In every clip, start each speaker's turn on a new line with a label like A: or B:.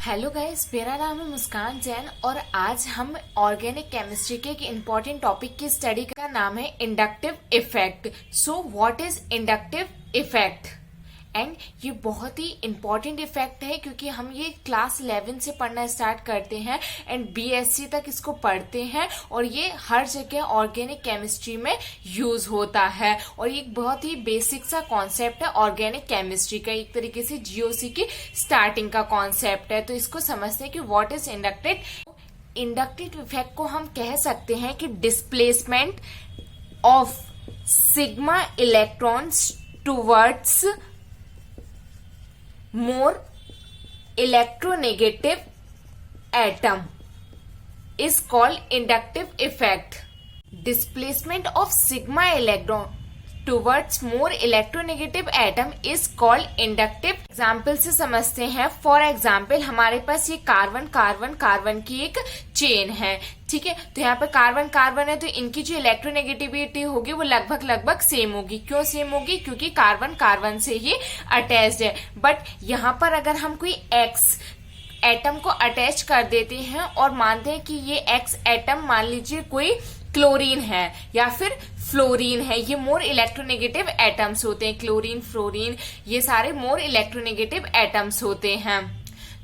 A: Hello guys, मेरा नाम है मुस्कान जैन और आज हम ऑर्गेनिक केमिस्ट्री के एक इम्पॉर्टेंट टॉपिक की स्टडी का नाम है inductive effect. So what is inductive effect? And ये बहुत ही इम्पॉर्टेंट इफेक्ट है क्योंकि हम ये क्लास 11 से पढ़ना स्टार्ट करते हैं एंड बीएससी तक इसको पढ़ते हैं और ये हर जगह ऑर्गेनिक केमिस्ट्री में यूज होता है और ये एक बहुत ही बेसिक सा कॉन्सेप्ट है ऑर्गेनिक केमिस्ट्री का, एक तरीके से जीओसी की स्टार्टिंग का कॉन्सेप्ट है। तो इसको समझते हैं कि व्हाट इज इंडक्टिव इफेक्ट को हम कह सकते हैं कि displacement of sigma electrons towards more electronegative atom is called inductive effect. Displacement of sigma electron towards more electronegative atom is called inductive. Example से समझते हैं। फॉर एग्जाम्पल हमारे पास ये कार्बन कार्बन कार्बन की एक चेन है, ठीक है। तो यहाँ पर कार्बन कार्बन है तो इनकी जो इलेक्ट्रोनेगेटिविटी होगी वो लगभग सेम होगी। क्यों सेम होगी? क्योंकि कार्बन कार्बन से ही अटैच्ड है। बट यहाँ पर अगर हम कोई एक्स एटम को अटैच कर देते हैं और मानते हैं कि ये एक्स एटम मान लीजिए कोई क्लोरीन है या फिर फ्लोरीन है, ये मोर इलेक्ट्रोनेगेटिव एटम्स होते हैं। क्लोरीन फ्लोरीन ये सारे मोर इलेक्ट्रोनेगेटिव एटम्स होते हैं।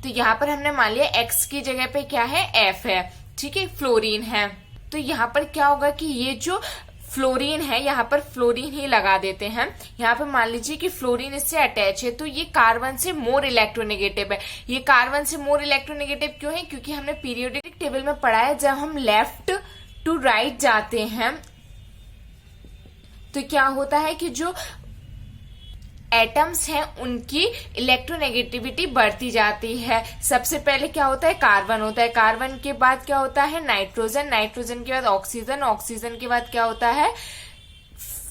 A: तो यहाँ पर हमने मान लिया एक्स की जगह पे क्या है, एफ है, ठीक है, फ्लोरीन है। तो यहाँ पर क्या होगा कि ये जो फ्लोरीन है यहाँ पर फ्लोरीन ही लगा देते हैं। यहाँ पर मान लीजिए कि फ्लोरीन इससे अटैच है तो ये कार्बन से मोर इलेक्ट्रोनेगेटिव है। ये कार्बन से मोर इलेक्ट्रोनेगेटिव क्यों है? क्योंकि हमने पीरियोडिक टेबल में पढ़ा है जब हम लेफ्ट टू राइट जाते हैं तो क्या होता है कि जो एटम्स हैं उनकी इलेक्ट्रोनेगेटिविटी बढ़ती जाती है। सबसे पहले क्या होता है, कार्बन होता है, कार्बन के बाद क्या होता है, नाइट्रोजन, नाइट्रोजन के बाद ऑक्सीजन, ऑक्सीजन के बाद क्या होता है,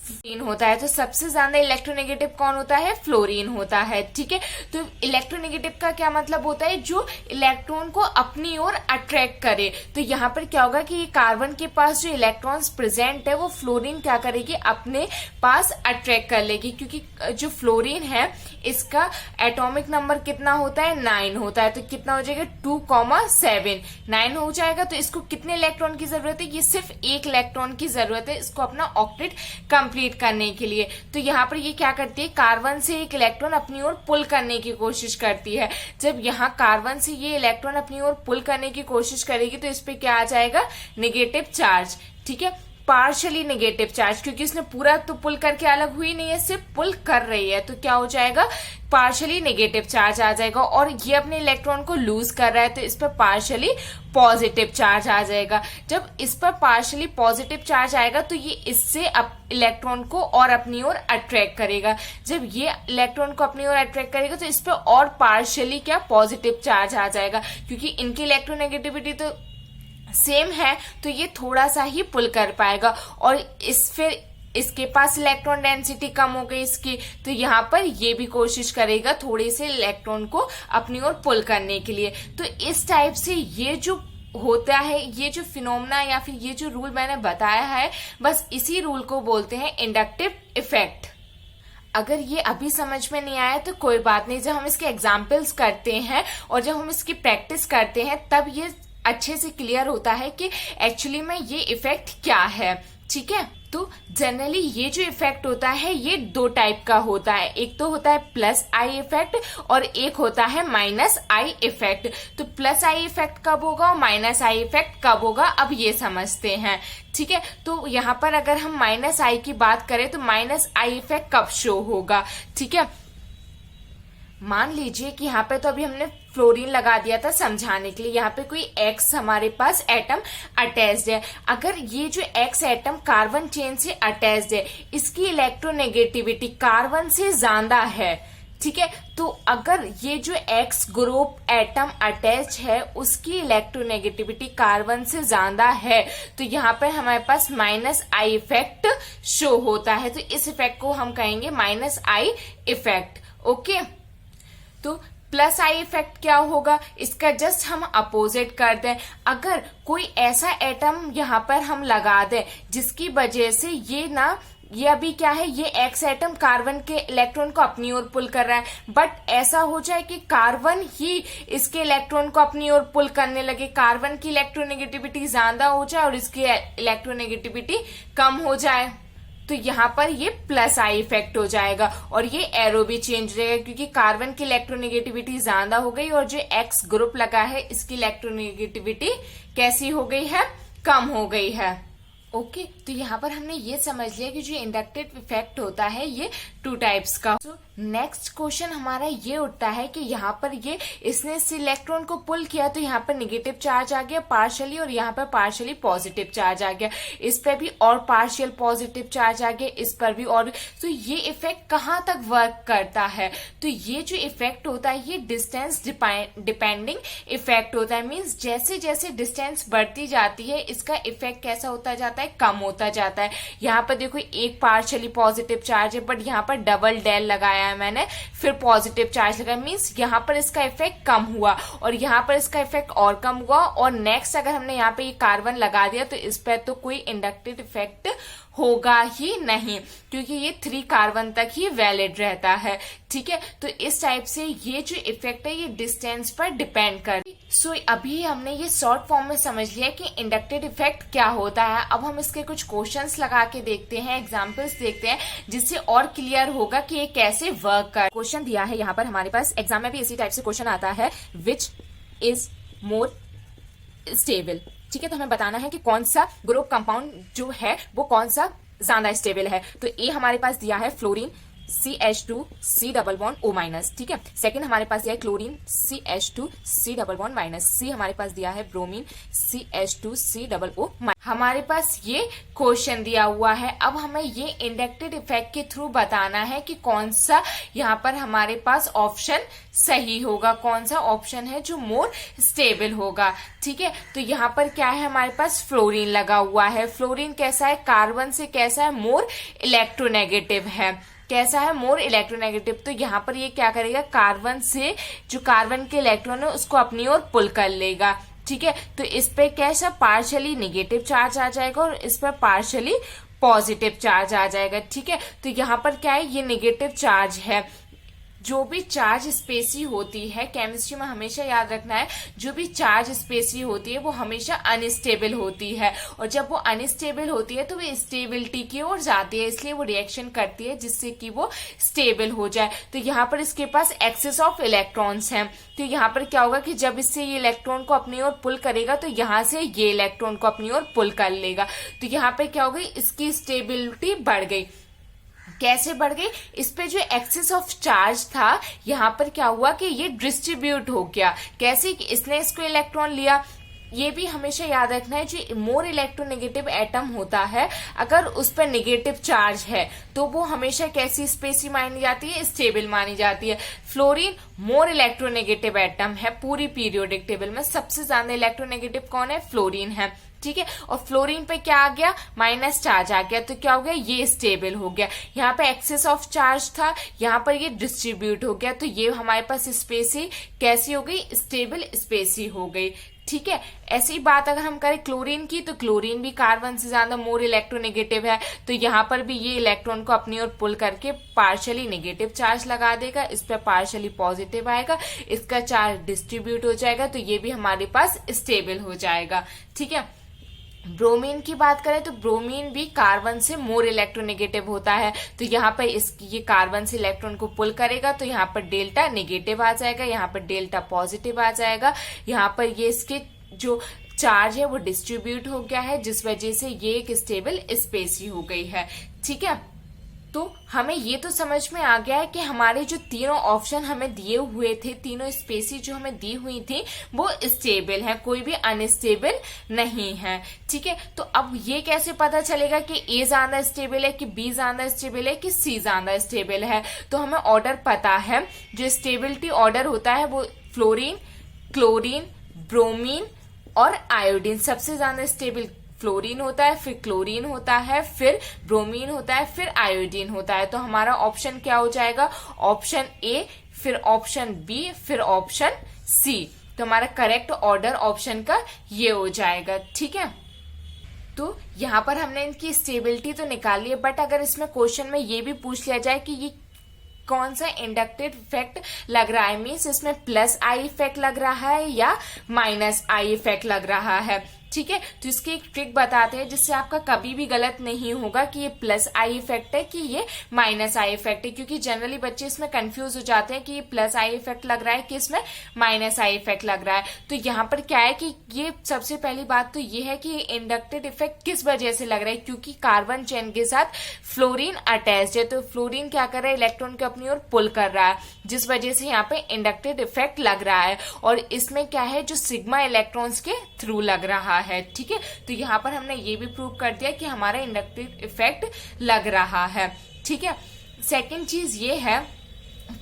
A: फ्लोरीन होता है। तो सबसे ज्यादा इलेक्ट्रोनेगेटिव कौन होता है, फ्लोरीन होता है, ठीक है। तो इलेक्ट्रोनेगेटिव का क्या मतलब होता है, जो इलेक्ट्रॉन को अपनी ओर अट्रैक्ट करे। तो यहाँ पर क्या होगा कि कार्बन के पास जो इलेक्ट्रॉन्स प्रेजेंट है वो फ्लोरीन क्या करेगी, अपने पास अट्रैक्ट कर लेगी। क्योंकि जो फ्लोरीन है इसका एटॉमिक नंबर कितना होता है, 9 होता है। तो कितना हो जाएगा, 2,7 9 हो जाएगा। तो इसको कितने इलेक्ट्रॉन की जरूरत है, ये सिर्फ एक इलेक्ट्रॉन की जरूरत है इसको अपना ऑक्टेट कंप्लीट करने के लिए। तो यहाँ पर ये क्या करती है, कार्बन से एक इलेक्ट्रॉन अपनी ओर पुल करने की कोशिश करती है। जब यहाँ कार्बन से ये इलेक्ट्रॉन अपनी ओर पुल करने की कोशिश करेगी तो इस पे क्या आ जाएगा, नेगेटिव चार्ज, ठीक है, पार्शियली नेगेटिव चार्ज। क्योंकि इसने पूरा तो पुल करके अलग हुई नहीं है, सिर्फ पुल कर रही है, तो क्या हो जाएगा, पार्शियली नेगेटिव चार्ज आ जाएगा। और ये अपने इलेक्ट्रॉन को लूज कर रहा है तो इस पर पार्शियली पॉजिटिव चार्ज आ जाएगा। जब इस पर पार्शियली पॉजिटिव चार्ज आएगा तो ये इससे इलेक्ट्रॉन को और अपनी ओर अट्रैक्ट करेगा। जब ये इलेक्ट्रॉन को अपनी ओर अट्रैक्ट करेगा तो इस पर और पार्शियली क्या, पॉजिटिव चार्ज आ जाएगा। क्योंकि इनकी इलेक्ट्रोनेगेटिविटी तो सेम है तो ये थोड़ा सा ही पुल कर पाएगा और फिर इसके पास इलेक्ट्रॉन डेंसिटी कम हो गई इसकी, तो यहाँ पर ये भी कोशिश करेगा थोड़े से इलेक्ट्रॉन को अपनी ओर पुल करने के लिए। तो इस टाइप से ये जो होता है, ये जो फिनोमेना या फिर ये जो रूल मैंने बताया है, बस इसी रूल को बोलते हैं इंडक्टिव इफेक्ट। अगर ये अभी समझ में नहीं आया तो कोई बात नहीं, जब हम इसके एग्जाम्पल्स करते हैं और जब हम इसकी प्रैक्टिस करते हैं तब ये अच्छे से क्लियर होता है कि एक्चुअली में ये इफेक्ट क्या है, ठीक है। तो जनरली ये जो इफेक्ट होता है ये 2 टाइप का होता है। एक तो होता है प्लस आई इफेक्ट और एक होता है माइनस आई इफेक्ट। तो प्लस आई इफेक्ट कब होगा और माइनस आई इफेक्ट कब होगा, अब ये समझते हैं, ठीक है। तो यहाँ पर अगर हम माइनस आई की बात करें तो माइनस आई इफेक्ट कब शो होगा, ठीक है। मान लीजिए कि यहाँ पे तो अभी हमने फ्लोरीन लगा दिया था समझाने के लिए। यहाँ पे कोई एक्स हमारे पास एटम अटैच्ड है। अगर ये जो एक्स एटम कार्बन चेन से अटैच्ड है, इसकी इलेक्ट्रोनेगेटिविटी कार्बन से ज्यादा है, ठीक है। तो अगर ये जो एक्स ग्रुप एटम अटैच है उसकी इलेक्ट्रोनेगेटिविटी कार्बन से ज्यादा है तो यहाँ पर हमारे पास माइनस आई इफेक्ट शो होता है। तो इस इफेक्ट को हम कहेंगे माइनस आई इफेक्ट, ओके। तो प्लस आई इफेक्ट क्या होगा, इसका जस्ट हम अपोजिट कर दें। अगर कोई ऐसा एटम यहाँ पर हम लगा दें जिसकी वजह से ये ना ये अभी क्या है, ये एक्स एटम कार्बन के इलेक्ट्रॉन को अपनी ओर पुल कर रहा है, बट ऐसा हो जाए कि कार्बन ही इसके इलेक्ट्रॉन को अपनी ओर पुल करने लगे, कार्बन की इलेक्ट्रोनेगेटिविटी ज्यादा हो जाए और इसकी इलेक्ट्रोनेगेटिविटी कम हो जाए, तो यहाँ पर ये प्लस आई इफेक्ट हो जाएगा और ये एरो भी चेंज हो जाएगा, क्योंकि कार्बन की इलेक्ट्रोनेगेटिविटी ज्यादा हो गई और जो एक्स ग्रुप लगा है इसकी इलेक्ट्रोनेगेटिविटी कैसी हो गई है, कम हो गई है। ओके, तो यहाँ पर हमने ये समझ लिया कि जो इंडक्टिव इफेक्ट होता है ये 2 टाइप्स का। नेक्स्ट क्वेश्चन हमारा ये उठता है कि यहाँ पर ये इसने इस इलेक्ट्रॉन को पुल किया तो यहाँ पर निगेटिव चार्ज आ गया पार्शियली और यहाँ पर पार्शियली पॉजिटिव चार्ज आ गया, इस पर भी और पार्शियल पॉजिटिव चार्ज आ गया, इस पर भी। और तो ये इफेक्ट कहाँ तक वर्क करता है, तो ये जो इफेक्ट होता है ये डिस्टेंस डिपेंडिंग इफेक्ट होता है। मीन्स जैसे जैसे डिस्टेंस बढ़ती जाती है इसका इफेक्ट कैसा होता जाता है, कम होता जाता है। यहाँ पर देखो एक पार्शियली पॉजिटिव चार्ज है, बट यहाँ पर डबल डेल लगाया है मैंने, फिर पॉजिटिव चार्ज लगाया, मीन्स यहाँ पर इसका इफेक्ट कम हुआ और यहाँ पर इसका इफेक्ट और कम हुआ। और नेक्स्ट अगर हमने यहाँ पे ये कार्बन लगा दिया तो इस पर तो कोई इंडक्टिव इफेक्ट होगा ही नहीं, क्योंकि ये 3 कार्बन तक ही वैलिड रहता है। ठीक है, तो इस टाइप से ये जो इफेक्ट है ये डिस्टेंस पर डिपेंड कर। सो अभी हमने ये शॉर्ट फॉर्म में समझ लिया कि इंडक्टिव इफेक्ट क्या होता है। अब हम इसके कुछ क्वेश्चंस लगा के देखते हैं, एग्जांपल्स देखते हैं, जिससे और क्लियर होगा कि ये कैसे वर्क कर। क्वेश्चन दिया है यहाँ पर हमारे पास, एग्जाम में भी इसी टाइप से क्वेश्चन आता है, विच इज मोर स्टेबल। ठीक है, तो हमें बताना है कि कौन सा ग्रुप कंपाउंड जो है वो कौन सा ज्यादा स्टेबल है। तो ए हमारे पास दिया है fluorine CH2 C double bond O-। ठीक है, सेकंड हमारे पास दिया है chlorine CH2 C double bond minus. C हमारे पास दिया है bromine CH2 C double O-। हमारे पास ये क्वेश्चन दिया हुआ है। अब हमें ये इंडक्टिव इफेक्ट के थ्रू बताना है कि कौन सा यहाँ पर हमारे पास ऑप्शन सही होगा, कौन सा ऑप्शन है जो मोर स्टेबल होगा। ठीक है, तो यहाँ पर क्या है, हमारे पास फ्लोरीन लगा हुआ है। फ्लोरीन कैसा है, कार्बन से कैसा है, मोर इलेक्ट्रोनेगेटिव है। कैसा है, मोर इलेक्ट्रोनेगेटिव। तो यहाँ पर ये क्या करेगा, कार्बन से जो कार्बन के इलेक्ट्रॉन है उसको अपनी ओर पुल कर लेगा। ठीक है, तो इस पे कैसा पार्शियली नेगेटिव चार्ज आ जाएगा और इस पर पार्शियली पॉजिटिव चार्ज आ जाएगा। ठीक है, तो यहाँ पर क्या है, ये नेगेटिव चार्ज है। जो भी चार्ज स्पेसी होती है, केमिस्ट्री में हमेशा याद रखना है, जो भी चार्ज स्पेसी होती है वो हमेशा अनस्टेबल होती है, और जब वो अनस्टेबल होती है तो वो स्टेबिलिटी की ओर जाती है, इसलिए वो रिएक्शन करती है जिससे कि वो स्टेबल हो जाए। तो यहाँ पर इसके पास एक्सेस ऑफ इलेक्ट्रॉन्स हैं, तो यहाँ पर क्या होगा कि जब इससे ये इलेक्ट्रॉन को अपनी ओर पुल करेगा तो यहाँ से ये इलेक्ट्रॉन को अपनी ओर पुल कर लेगा। तो यहाँ पर क्या हो गई, इसकी स्टेबिलिटी बढ़ गई। कैसे बढ़ गई, इस पे जो एक्सेस ऑफ चार्ज था यहाँ पर क्या हुआ कि ये डिस्ट्रीब्यूट हो गया। कैसे कि इसने इसको इलेक्ट्रॉन लिया, ये भी हमेशा याद रखना है, जो मोर इलेक्ट्रोनेगेटिव एटम होता है अगर उस पर नेगेटिव चार्ज है तो वो हमेशा कैसी स्पेसी मानी जाती है, स्टेबल मानी जाती है। फ्लोरीन मोर इलेक्ट्रोनेगेटिव एटम है, पूरी पीरियोडिक टेबल में सबसे ज्यादा इलेक्ट्रोनेगेटिव कौन है, फ्लोरीन है। ठीक है, और फ्लोरीन पे क्या आ गया, माइनस चार्ज आ गया, तो क्या हो गया, ये स्टेबल हो गया। यहाँ पे एक्सेस ऑफ चार्ज था, यहाँ पर ये डिस्ट्रीब्यूट हो गया, तो ये हमारे पास स्पेसी कैसी हो गई, स्टेबल स्पेसी हो गई। ठीक है, ऐसी बात अगर हम करें क्लोरीन की, तो क्लोरीन भी कार्बन से ज्यादा मोर इलेक्ट्रोनेगेटिव है, तो यहाँ पर भी ये इलेक्ट्रॉन को अपनी ओर पुल करके पार्शियली नेगेटिव चार्ज लगा देगा, इस पर पार्शियली पॉजिटिव आएगा, इसका चार्ज डिस्ट्रीब्यूट हो जाएगा, तो ये भी हमारे पास स्टेबल हो जाएगा। ठीक है, ब्रोमीन की बात करें तो ब्रोमीन भी कार्बन से मोर इलेक्ट्रोनेगेटिव होता है, तो यहाँ पर ये कार्बन से इलेक्ट्रॉन को पुल करेगा, तो यहाँ पर डेल्टा नेगेटिव आ जाएगा, यहाँ पर डेल्टा पॉजिटिव आ जाएगा, यहाँ पर ये इसके जो चार्ज है वो डिस्ट्रीब्यूट हो गया है, जिस वजह से ये एक स्टेबल स्पेसी हो गई है। ठीक है, तो हमें ये तो समझ में आ गया है कि हमारे जो तीनों ऑप्शन हमें दिए हुए थे, तीनों स्पेसी जो हमें दी हुई थी वो स्टेबल है, कोई भी अनस्टेबल नहीं है। ठीक है, तो अब ये कैसे पता चलेगा कि ए ज्यादा स्टेबल है, कि बी ज्यादा स्टेबल है, कि सी ज्यादा स्टेबल है। तो हमें ऑर्डर पता है, जो स्टेबिलिटी ऑर्डर होता है वो फ्लोरीन, क्लोरीन, ब्रोमीन और आयोडीन। सबसे ज्यादा स्टेबल फ्लोरीन होता है, फिर क्लोरीन होता है, फिर ब्रोमीन होता है, फिर आयोडीन होता है। तो हमारा ऑप्शन क्या हो जाएगा, ऑप्शन ए, फिर ऑप्शन बी, फिर ऑप्शन सी। तो हमारा करेक्ट ऑर्डर ऑप्शन का ये हो जाएगा। ठीक है, तो यहाँ पर हमने इनकी स्टेबिलिटी तो निकाली है, बट अगर इसमें क्वेश्चन में ये भी पूछ लिया जाए कि ये कौन सा इंडक्टिव इफेक्ट लग रहा है, मीन्स इसमें प्लस आई इफेक्ट लग रहा है या माइनस आई इफेक्ट लग रहा है, ठीक है। तो इसकी एक ट्रिक बताते हैं जिससे आपका कभी भी गलत नहीं होगा कि ये प्लस आई इफेक्ट है कि ये माइनस आई इफेक्ट है, क्योंकि जनरली बच्चे इसमें कंफ्यूज हो जाते हैं कि ये प्लस आई इफेक्ट लग रहा है कि इसमें माइनस आई इफेक्ट लग रहा है। तो यहाँ पर क्या है कि ये सबसे पहली बात तो ये है कि ये इंडक्टेड इफेक्ट किस वजह से लग रहा है, क्योंकि कार्बन चेन के साथ फ्लोरीन अटैच्ड है, तो फ्लोरीन क्या कर रहा है, इलेक्ट्रॉन को अपनी ओर पुल कर रहा है, जिस वजह से यहाँ पे इंडक्टेड इफेक्ट लग रहा है। और इसमें क्या है, जो सिग्मा इलेक्ट्रॉन्स के थ्रू लग रहा है, ठीक है। तो यहाँ पर हमने ये भी प्रूव कर दिया कि हमारा इंडक्टिव इफेक्ट लग रहा है, ठीक है। सेकेंड चीज ये है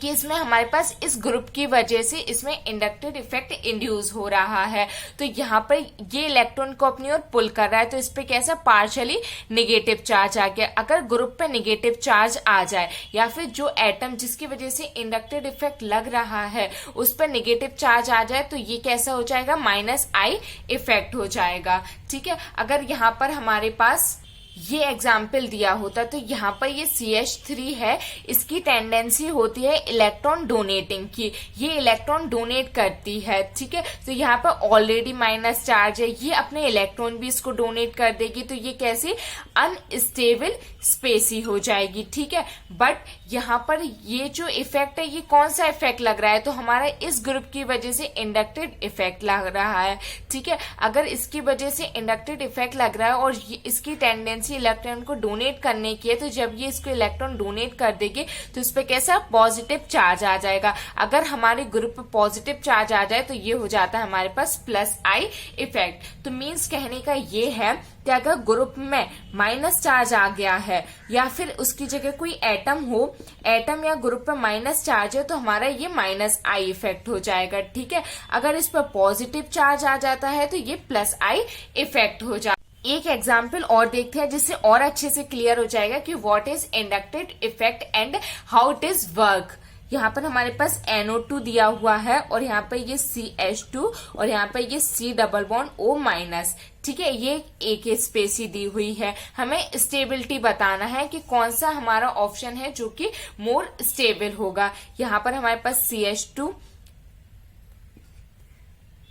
A: कि इसमें हमारे पास इस ग्रुप की वजह से इसमें इंडक्टिव इफेक्ट इंड्यूस हो रहा है। तो यहाँ पर ये इलेक्ट्रॉन को अपनी ओर पुल कर रहा है, तो इस पे कैसा पार्शियली नेगेटिव चार्ज आ गया। अगर ग्रुप पे नेगेटिव चार्ज आ जाए या फिर जो एटम जिसकी वजह से इंडक्टिव इफेक्ट लग रहा है उस पर नेगेटिव चार्ज आ जाए तो ये कैसा हो जाएगा, माइनस आई इफेक्ट हो जाएगा, ठीक है। अगर यहाँ पर हमारे पास ये एग्जाम्पल दिया होता तो यहाँ पर ये CH3 है, इसकी टेंडेंसी होती है इलेक्ट्रॉन डोनेटिंग की, ये इलेक्ट्रॉन डोनेट करती है, ठीक है। तो यहाँ पर ऑलरेडी माइनस चार्ज है, ये अपने इलेक्ट्रॉन भी इसको डोनेट कर देगी, तो ये कैसे अनस्टेबल स्पेसी हो जाएगी, ठीक है। बट यहाँ पर ये जो इफेक्ट है ये कौन सा इफेक्ट लग रहा है, तो हमारा इस ग्रुप की वजह से इंडक्टिव इफेक्ट लग रहा है, ठीक है। अगर इसकी वजह से इंडक्टिव इफेक्ट लग रहा है और इसकी टेंडेंसी इलेक्ट्रॉन को डोनेट करने की है, तो जब ये इसको इलेक्ट्रॉन डोनेट कर देगी तो इस पे कैसा पॉजिटिव चार्ज आ जाएगा। अगर हमारे ग्रुप पे पॉजिटिव चार्ज आ जाए तो ये हो जाता है हमारे पास प्लस आई इफेक्ट। तो मीन्स कहने का ये है कि अगर ग्रुप में माइनस चार्ज आ गया है या फिर उसकी जगह कोई एटम हो, एटम या ग्रुप पे माइनस चार्ज है, तो हमारा ये माइनस आई इफेक्ट हो जाएगा, ठीक है। अगर इस पर पॉजिटिव चार्ज आ जाता है तो ये प्लस आई इफेक्ट हो जाएगा। एक एग्जाम्पल और देखते हैं जिससे और अच्छे से क्लियर हो जाएगा कि what is inducted effect and how it is work. यहाँ पर हमारे पास NO2 दिया हुआ है और यहाँ पर ये CH2 और यहाँ पर ये C डबल बॉन्ड O-, ठीक है। ये एक स्पेसी दी हुई है, हमें स्टेबिलिटी बताना है कि कौन सा हमारा ऑप्शन है जो कि मोर स्टेबल होगा। यहाँ पर हमारे पास CH2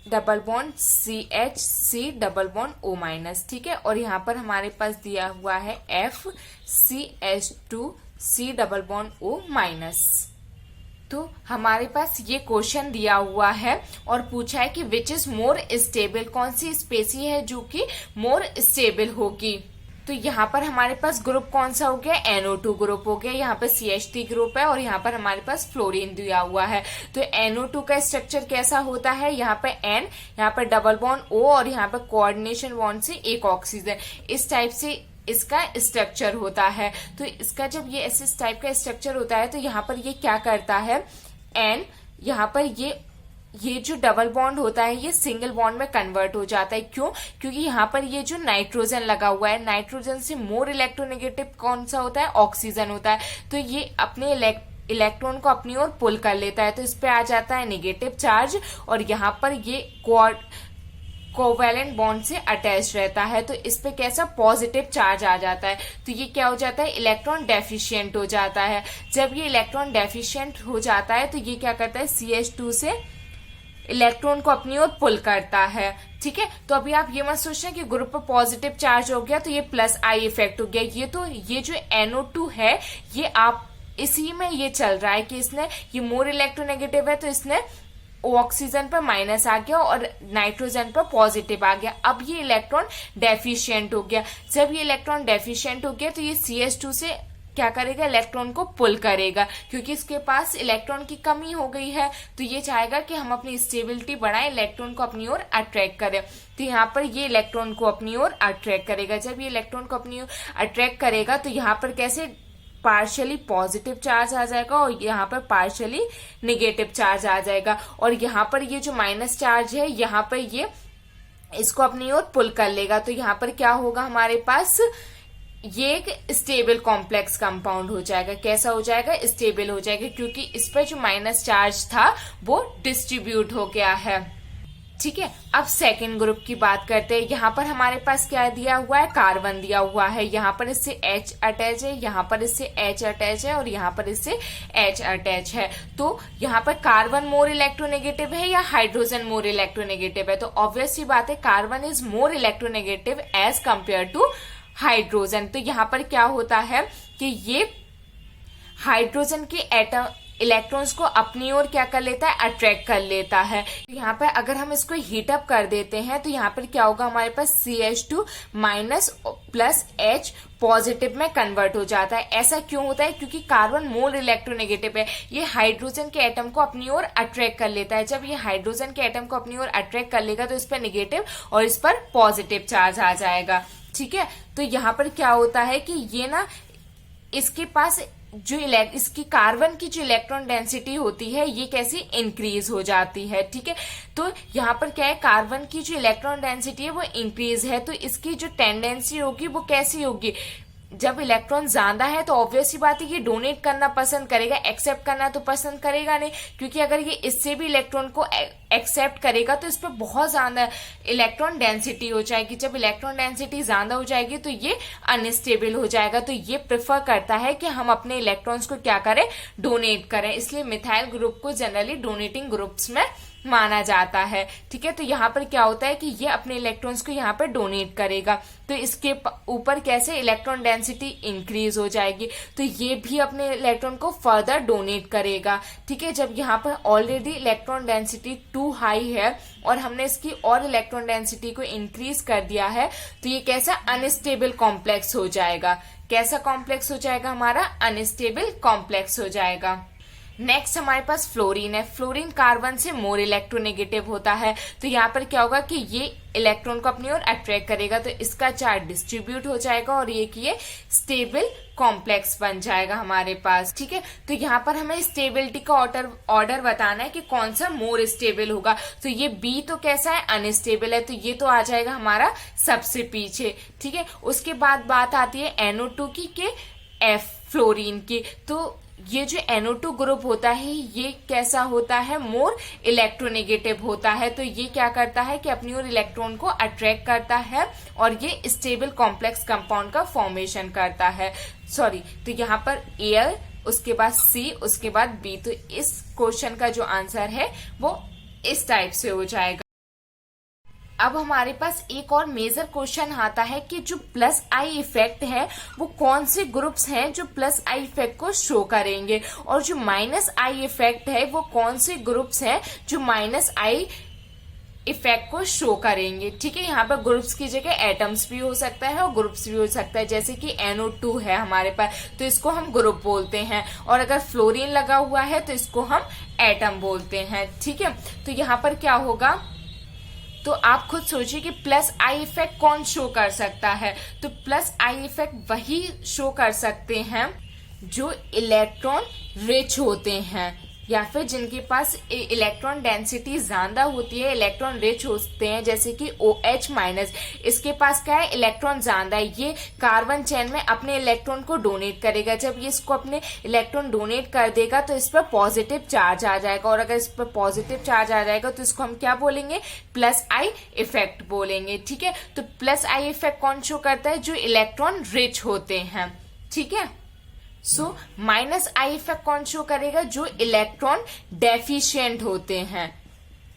A: double bond CH C double bond O-, ठीक है। और यहाँ पर हमारे पास दिया हुआ है FCH2 C double bond O-। तो हमारे पास ये क्वेश्चन दिया हुआ है और पूछा है कि विच इज मोर स्टेबल, कौन सी स्पेसी है जो कि मोर स्टेबल होगी। तो यहाँ पर हमारे पास ग्रुप कौन सा हो गया, NO2 ग्रुप हो गया, यहाँ पर CH3 ग्रुप है और यहाँ पर हमारे पास फ्लोरीन दिया हुआ है। तो NO2 का स्ट्रक्चर कैसा होता है, यहाँ पे N, यहाँ पर डबल बॉन्ड O और यहाँ पर कोऑर्डिनेशन बॉन्ड से एक ऑक्सीजन, इस टाइप से इसका स्ट्रक्चर होता है। तो इसका जब ये इस टाइप का स्ट्रक्चर होता है तो यहाँ पर ये क्या करता है, N यहाँ पर ये जो डबल बॉन्ड होता है ये सिंगल बॉन्ड में कन्वर्ट हो जाता है। क्यों, क्योंकि यहाँ पर ये जो नाइट्रोजन लगा हुआ है, नाइट्रोजन से मोर इलेक्ट्रोनेगेटिव कौन सा होता है, ऑक्सीजन होता है। तो ये अपने इलेक्ट्रॉन को अपनी ओर पुल कर लेता है, तो इस पे आ जाता है नेगेटिव चार्ज और यहाँ पर ये कोवैलेंट बॉन्ड से अटैच रहता है, तो इस पे कैसा पॉजिटिव चार्ज आ जाता है। तो ये क्या हो जाता है, इलेक्ट्रॉन डेफिशिएंट हो जाता है। जब ये इलेक्ट्रॉन डेफिशिएंट हो जाता है तो ये क्या करता है, CH2 से इलेक्ट्रॉन को अपनी ओर पुल करता है, ठीक है। तो अभी आप ये मत सोचना कि ग्रुप पर पॉजिटिव चार्ज हो गया तो ये प्लस आई इफेक्ट हो गया। ये जो NO2 है ये आप इसी में ये चल रहा है कि इसने ये मोर इलेक्ट्रोनेगेटिव है तो इसने ऑक्सीजन पर माइनस आ गया और नाइट्रोजन पर पॉजिटिव आ गया। अब ये इलेक्ट्रॉन डेफिशिएंट हो गया। जब ये इलेक्ट्रॉन डेफिशिएंट हो गया तो ये CH2 से क्या करेगा, इलेक्ट्रॉन को पुल करेगा, क्योंकि इसके पास इलेक्ट्रॉन की कमी हो गई है। तो ये चाहेगा कि हम अपनी स्टेबिलिटी बढ़ाएं, इलेक्ट्रॉन को अपनी ओर अट्रैक्ट करें। तो यहाँ पर ये इलेक्ट्रॉन को अपनी ओर अट्रैक्ट करेगा। जब ये इलेक्ट्रॉन को अपनी ओर अट्रैक्ट करेगा तो यहाँ पर कैसे पार्शियली पॉजिटिव चार्ज आ जाएगा और यहाँ पर पार्शियली नेगेटिव चार्ज आ जाएगा। और यहाँ पर ये जो माइनस चार्ज है यहाँ पर ये इसको अपनी ओर पुल कर लेगा। तो यहाँ पर क्या होगा, हमारे पास ये एक स्टेबल कॉम्प्लेक्स कंपाउंड हो जाएगा। कैसा हो जाएगा, स्टेबल हो जाएगा, क्योंकि इस पर जो माइनस चार्ज था वो डिस्ट्रीब्यूट हो गया है। ठीक है, अब सेकेंड ग्रुप की बात करते हैं। यहाँ पर हमारे पास क्या दिया हुआ है, कार्बन दिया हुआ है। यहाँ पर इससे H अटैच है, यहाँ पर इससे H अटैच है और यहाँ पर इससे H अटैच है। तो यहाँ पर कार्बन मोर इलेक्ट्रोनेगेटिव है या हाइड्रोजन मोर इलेक्ट्रोनेगेटिव है? तो ऑब्वियस सी बात है, carbon is more electronegative as compare to hydrogen. तो यहाँ पर क्या होता है कि ये हाइड्रोजन के एटम इलेक्ट्रॉन्स को अपनी ओर क्या कर लेता है, अट्रैक्ट कर लेता है। यहाँ पर अगर हम इसको हीट अप कर देते हैं तो यहाँ पर क्या होगा, हमारे पास CH2 minus plus H positive में कन्वर्ट हो जाता है। ऐसा क्यों होता है? क्योंकि कार्बन मोर इलेक्ट्रोनेगेटिव है, ये हाइड्रोजन के एटम को अपनी ओर अट्रैक्ट कर लेता है। जब ये हाइड्रोजन के एटम को अपनी ओर अट्रैक्ट कर लेगा तो इस पर निगेटिव और इस पर पॉजिटिव चार्ज आ जाएगा। ठीक है, तो यहाँ पर क्या होता है कि ये ना, इसके पास जो इसकी कार्बन की जो इलेक्ट्रॉन डेंसिटी होती है ये कैसी इंक्रीज हो जाती है। ठीक है, तो यहाँ पर क्या है, कार्बन की जो इलेक्ट्रॉन डेंसिटी है वो इंक्रीज है, तो इसकी जो टेंडेंसी होगी वो कैसी होगी, जब इलेक्ट्रॉन ज्यादा है तो ऑब्वियस सी बात है ये डोनेट करना पसंद करेगा, एक्सेप्ट करना तो पसंद करेगा नहीं, क्योंकि अगर ये इससे भी इलेक्ट्रॉन को एक्सेप्ट करेगा तो इस पर बहुत ज्यादा इलेक्ट्रॉन डेंसिटी हो जाएगी। जब इलेक्ट्रॉन डेंसिटी ज्यादा हो जाएगी तो ये अनस्टेबल हो जाएगा, तो ये प्रेफर करता है कि हम अपने इलेक्ट्रॉन्स को क्या करें, डोनेट करें। इसलिए मिथाइल ग्रुप को जनरली डोनेटिंग ग्रुप्स में माना जाता है। ठीक है, तो यहाँ पर क्या होता है कि ये अपने इलेक्ट्रॉन्स को यहाँ पर डोनेट करेगा, तो इसके ऊपर कैसे इलेक्ट्रॉन डेंसिटी इंक्रीज हो जाएगी, तो ये भी अपने इलेक्ट्रॉन को फर्दर डोनेट करेगा। ठीक है, जब यहाँ पर already electron density too high है और हमने इसकी और इलेक्ट्रॉन डेंसिटी को इंक्रीज कर दिया है, तो ये कैसा अनस्टेबल कॉम्प्लेक्स हो जाएगा। कैसा कॉम्प्लेक्स हो जाएगा, हमारा अनस्टेबल कॉम्प्लेक्स हो जाएगा। नेक्स्ट हमारे पास फ्लोरीन है। फ्लोरीन कार्बन से मोर इलेक्ट्रोनेगेटिव होता है, तो यहाँ पर क्या होगा कि ये इलेक्ट्रॉन को अपनी ओर अट्रैक्ट करेगा, तो इसका चार्ज डिस्ट्रीब्यूट हो जाएगा और ये स्टेबल कॉम्प्लेक्स बन जाएगा हमारे पास। ठीक है, तो यहाँ पर हमें स्टेबिलिटी का ऑर्डर बताना है कि कौन सा मोर स्टेबल होगा। तो ये बी तो कैसा है, अनस्टेबल है, तो ये तो आ जाएगा हमारा सबसे पीछे। ठीक है, उसके बाद बात आती है NO2 की के F फ्लोरीन की। तो ये जो NO2 ग्रुप होता है ये कैसा होता है, मोर इलेक्ट्रोनेगेटिव होता है, तो ये क्या करता है कि अपनी ओर इलेक्ट्रॉन को अट्रैक्ट करता है और ये स्टेबल कॉम्प्लेक्स कंपाउंड का फॉर्मेशन करता है। तो यहाँ पर एयर, उसके बाद C, उसके बाद B, तो इस क्वेश्चन का जो आंसर है वो इस टाइप से हो जाएगा। अब हमारे पास एक और मेजर क्वेश्चन आता है कि जो प्लस आई इफेक्ट है वो कौन से ग्रुप्स हैं जो प्लस आई इफेक्ट को शो करेंगे, और जो माइनस आई इफेक्ट है वो कौन से ग्रुप्स हैं जो माइनस आई इफेक्ट को शो करेंगे। ठीक है, यहाँ पर ग्रुप्स की जगह एटम्स भी हो सकता है और ग्रुप्स भी हो सकता है, जैसे कि NO2 है हमारे पास तो इसको हम ग्रुप बोलते हैं, और अगर फ्लोरीन लगा हुआ है तो इसको हम एटम बोलते हैं। ठीक है, तो यहाँ पर क्या होगा, तो आप खुद सोचिए कि प्लस आई इफेक्ट कौन शो कर सकता है। तो प्लस आई इफेक्ट वही शो कर सकते हैं जो इलेक्ट्रॉन रिच होते हैं या फिर जिनके पास इलेक्ट्रॉन डेंसिटी ज्यादा होती है, इलेक्ट्रॉन रिच होते हैं, जैसे कि OH माइनस, इसके पास क्या है, इलेक्ट्रॉन ज्यादा है, ये कार्बन चेन में अपने इलेक्ट्रॉन को डोनेट करेगा। जब ये इसको अपने इलेक्ट्रॉन डोनेट कर देगा तो इस पर पॉजिटिव चार्ज आ जाएगा, और अगर इस पर पॉजिटिव चार्ज आ जाएगा तो इसको हम क्या बोलेंगे, प्लस आई इफेक्ट बोलेंगे। ठीक है, तो प्लस आई इफेक्ट कौन शो करता है, जो इलेक्ट्रॉन रिच होते हैं। ठीक है, माइनस आई इफेक्ट कौन शो करेगा, जो इलेक्ट्रॉन डेफिशिएंट होते हैं।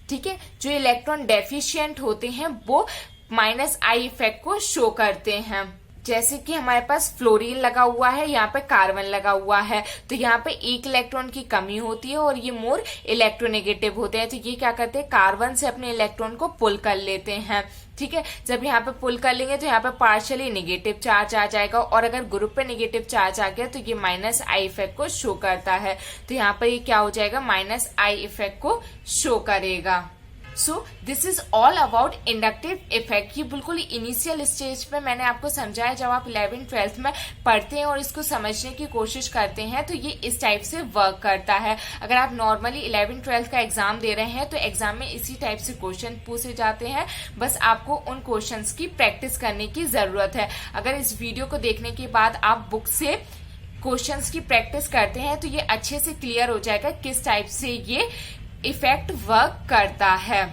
A: ठीक है, जो इलेक्ट्रॉन डेफिशिएंट होते हैं वो माइनस आई इफेक्ट को शो करते हैं। जैसे कि हमारे पास फ्लोरीन लगा हुआ है, यहाँ पे कार्बन लगा हुआ है, तो यहाँ पे एक इलेक्ट्रॉन की कमी होती है और ये मोर इलेक्ट्रोनेगेटिव होते हैं, तो ये क्या करते हैं, कार्बन से अपने इलेक्ट्रॉन को पुल कर लेते हैं। ठीक है, जब यहाँ पे पुल कर लेंगे तो यहाँ पे पार्शियली नेगेटिव चार्ज आ जाएगा, और अगर ग्रुप पे नेगेटिव चार्ज आ गया तो ये माइनस आई इफेक्ट को शो करता है, तो यहाँ पर ये क्या हो जाएगा, माइनस आई इफेक्ट को शो करेगा। So this is all about inductive effect. ये बिल्कुल इनिशियल स्टेज पे मैंने आपको समझाया, जब आप 11th-12th में पढ़ते हैं और इसको समझने की कोशिश करते हैं तो ये इस टाइप से वर्क करता है। अगर आप नॉर्मली 11th-12th का एग्जाम दे रहे हैं तो एग्जाम में इसी टाइप से क्वेश्चन पूछे जाते हैं, बस आपको उन क्वेश्चंस की प्रैक्टिस करने की जरूरत है। अगर इस वीडियो को देखने के बाद आप बुक से क्वेश्चंस की प्रैक्टिस करते हैं तो ये अच्छे से क्लियर हो जाएगा किस टाइप से ये इफेक्ट वर्क करता है।